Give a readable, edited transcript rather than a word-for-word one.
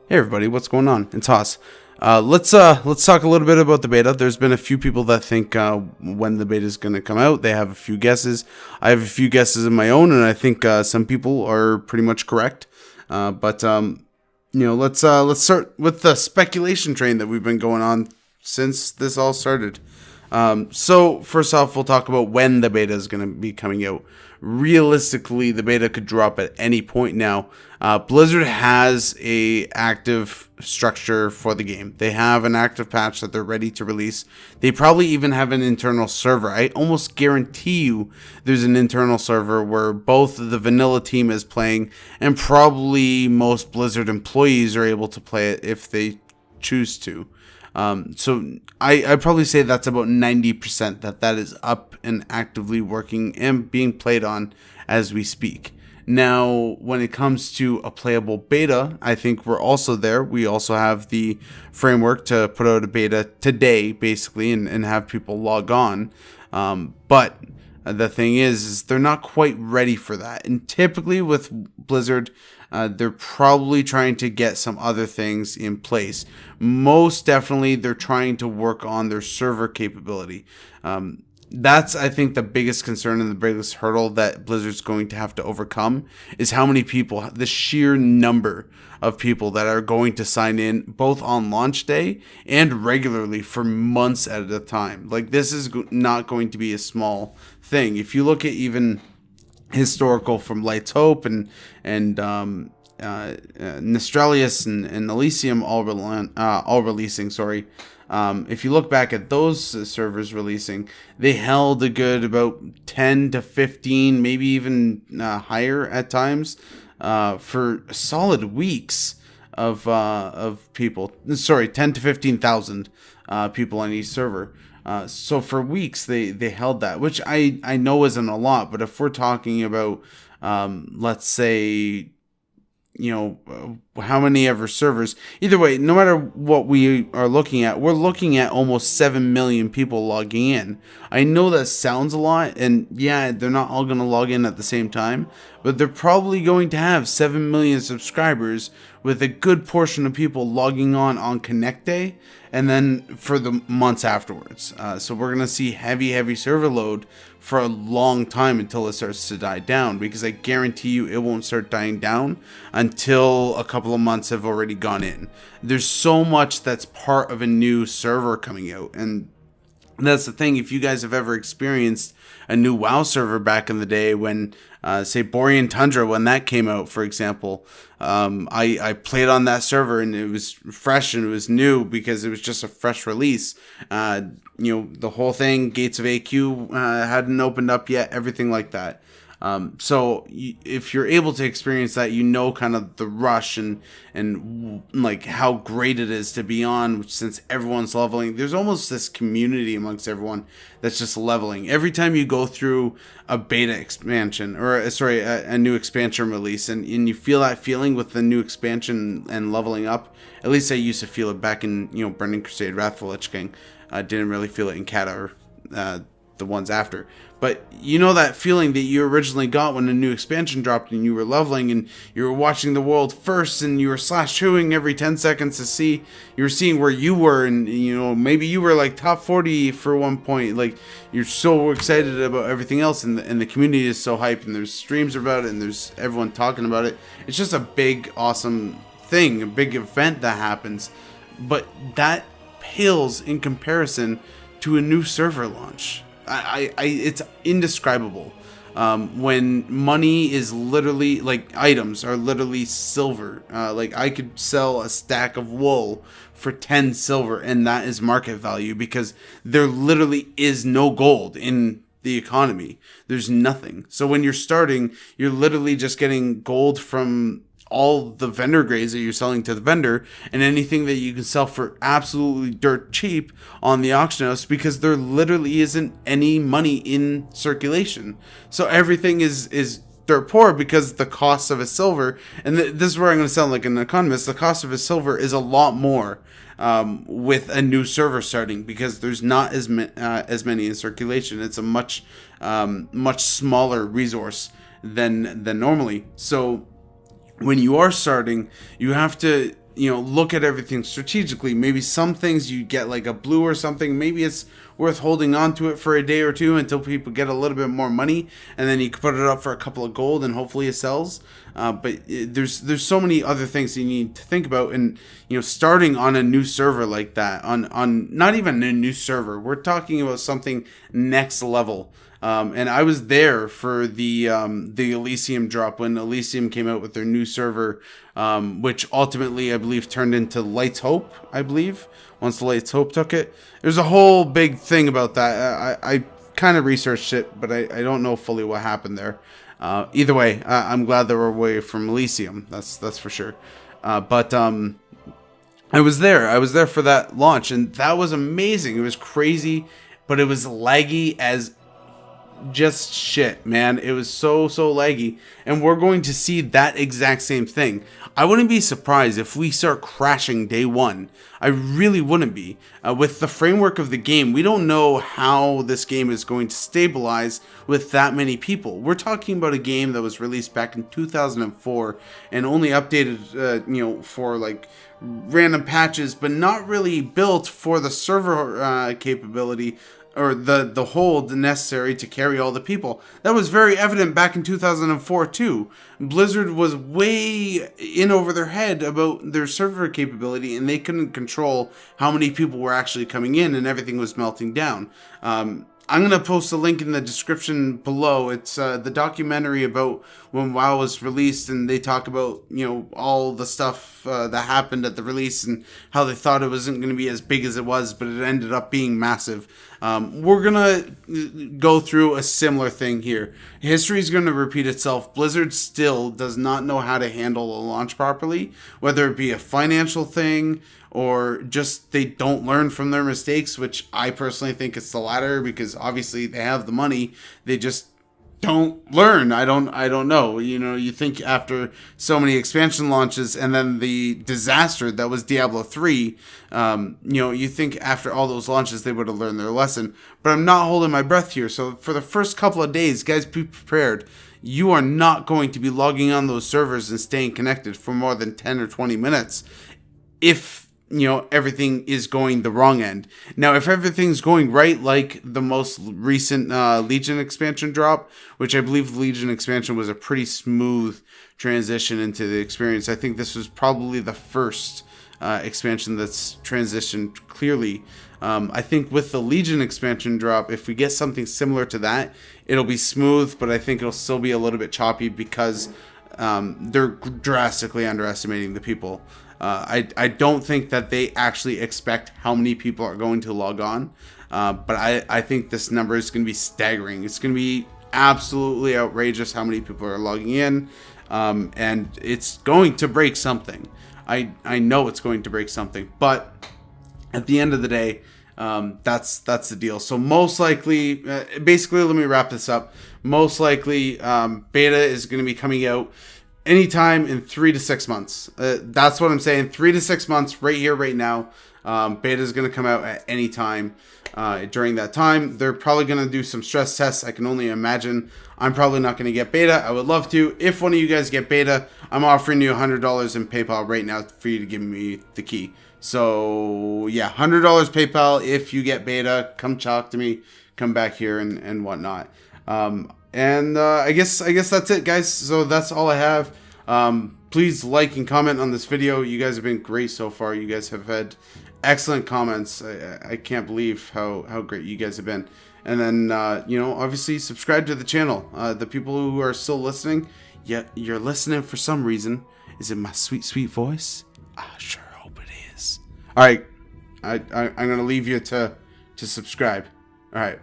Hey everybody, what's going on? It's Haas. Let's talk a little bit about the beta. There's been a few people that think when the beta is going to come out. They have a few guesses. I have a few guesses of my own, and I think some people are pretty much correct. But let's start with the speculation train that we've been going on since this all started. So first off, we'll talk about when the beta is going to be coming out. Realistically, the beta could drop at any point now. Blizzard has a active structure for the game. They have an active patch that they're ready to release. They probably even have an internal server. I almost guarantee you there's an internal server where both the vanilla team is playing and probably most Blizzard employees are able to play it if they choose to. So I'd probably say that's about 90% that is up and actively working and being played on as we speak. Now, when it comes to a playable beta, I think we're also there. We also have the framework to put out a beta today, basically, and have people log on. But the thing is they're not quite ready for that. And typically with Blizzard, they're probably trying to get some other things in place. Most definitely, they're trying to work on their server capability. That's, I think, the biggest concern and the biggest hurdle that Blizzard's going to have to overcome is how many people, the sheer number of people that are going to sign in both on launch day and regularly for months at a time. Like, this is not going to be a small thing. If you look at even historical from Lights Hope and Nestralius and Elysium all releasing, if you look back at those servers releasing, they held a good about 10 to 15, maybe even higher at times, for solid weeks of people. Sorry, 10 to 15,000 people on each server. So for weeks they held that, which I know isn't a lot, but if we're talking about, let's say, how many ever servers, either way, no matter what we are looking at, we're looking at almost 7 million people logging in. I know that sounds a lot, and yeah, they're not all going to log in at the same time, but they're probably going to have 7 million subscribers with a good portion of people logging on Connect Day and then for the months afterwards. So we're going to see heavy server load for a long time until it starts to die down, because I guarantee you it won't start dying down until a couple of months have already gone in. There's so much that's part of a new server coming out, and that's the thing. If you guys have ever experienced a new WoW server back in the day when, say, Borean Tundra, when that came out, for example, I played on that server and it was fresh and it was new because it was just a fresh release. The whole thing, Gates of AQ hadn't opened up yet, everything like that. So if you're able to experience that, kind of the rush and like how great it is to be on, since everyone's leveling. There's almost this community amongst everyone that's just leveling. Every time you go through a beta expansion, or a new expansion release, and you feel that feeling with the new expansion and leveling up. At least I used to feel it back in, Burning Crusade, Wrath of the Lich King. I didn't really feel it in Kata or the ones after. But that feeling that you originally got when a new expansion dropped and you were leveling and you were watching the world first and you were /2ing every 10 seconds to see, you were seeing where you were, and maybe you were like top 40 for one point. Like, you're so excited about everything else, and the community is so hyped, and there's streams about it and there's everyone talking about it. It's just a big awesome thing, a big event that happens, but that pales in comparison to a new server launch. It's indescribable. When money is literally, like, items are literally silver. Like, I could sell a stack of wool for 10 silver, and that is market value, because there literally is no gold in the economy. There's nothing. So when you're starting, you're literally just getting gold from all the vendor grades that you're selling to the vendor, and anything that you can sell for absolutely dirt cheap on the auction house, because there literally isn't any money in circulation. So everything is dirt poor, because the cost of a silver, and this is where I'm going to sound like an economist, the cost of a silver is a lot more with a new server starting, because there's not as many in circulation. It's a much smaller resource than normally. So when you are starting, you have to look at everything strategically. Maybe some things you get like a blue or something. Maybe it's worth holding on to it for a day or two until people get a little bit more money, and then you can put it up for a couple of gold and hopefully it sells. There's so many other things you need to think about, and starting on a new server like that, on not even a new server, we're talking about something next level. And I was there for the Elysium drop when Elysium came out with their new server, which ultimately I believe turned into Light's Hope. I believe once the Light's Hope took it, there's a whole big thing about that. I kind of researched it, but I don't know fully what happened there. Either way, I'm glad that we're away from Elysium. That's for sure. But I was there. I was there for that launch, and that was amazing. It was crazy, but it was laggy as just shit, man. It was so laggy, and we're going to see that exact same thing. I wouldn't be surprised if we start crashing day one. I really wouldn't be. With the framework of the game, we don't know how this game is going to stabilize with that many people. We're talking about a game that was released back in 2004 and only updated, for like random patches, but not really built for the server capability or the hold necessary to carry all the people. That was very evident back in 2004 too. Blizzard was way in over their head about their server capability, and they couldn't control how many people were actually coming in, and everything was melting down. I'm going to post a link in the description below. It's the documentary about when WoW was released, and they talk about, all the stuff that happened at the release and how they thought it wasn't going to be as big as it was, but it ended up being massive. We're going to go through a similar thing here. History is going to repeat itself. Blizzard still does not know how to handle a launch properly, whether it be a financial thing or just they don't learn from their mistakes, which I personally think it's the latter, because obviously they have the money, they just don't learn. I don't know. You think after so many expansion launches and then the disaster that was Diablo 3, you think after all those launches they would have learned their lesson. But I'm not holding my breath here. So for the first couple of days, guys, be prepared. You are not going to be logging on those servers and staying connected for more than 10 or 20 minutes if everything is going the wrong end. Now, if everything's going right, like the most recent Legion expansion drop, which I believe the Legion expansion was a pretty smooth transition into the experience. I think this was probably the first expansion that's transitioned clearly. I think with the Legion expansion drop, if we get something similar to that, it'll be smooth, but I think it'll still be a little bit choppy because they're drastically underestimating the people. I don't think that they actually expect how many people are going to log on, but I think this number is going to be staggering. It's going to be absolutely outrageous how many people are logging in, and it's going to break something. I know it's going to break something, but at the end of the day, that's the deal. So most likely, basically, let me wrap this up. Most likely, beta is going to be coming out anytime in 3 to 6 months. That's what I'm saying. 3 to 6 months, right here, right now. Beta is going to come out at any time. During that time, they're probably going to do some stress tests. I can only imagine. I'm probably not going to get beta. I would love to. If one of you guys get beta, I'm offering you $100 in PayPal right now for you to give me the key. So yeah, $100 PayPal if you get beta. Come talk to me. Come back here and whatnot. And I guess that's it, guys. So that's all I have. Please like and comment on this video. You guys have been great so far. You guys have had excellent comments. I can't believe how great you guys have been. And then, obviously subscribe to the channel. The people who are still listening, you're listening for some reason. Is it my sweet, sweet voice? I sure hope it is. All right. I'm going to leave you to subscribe. All right.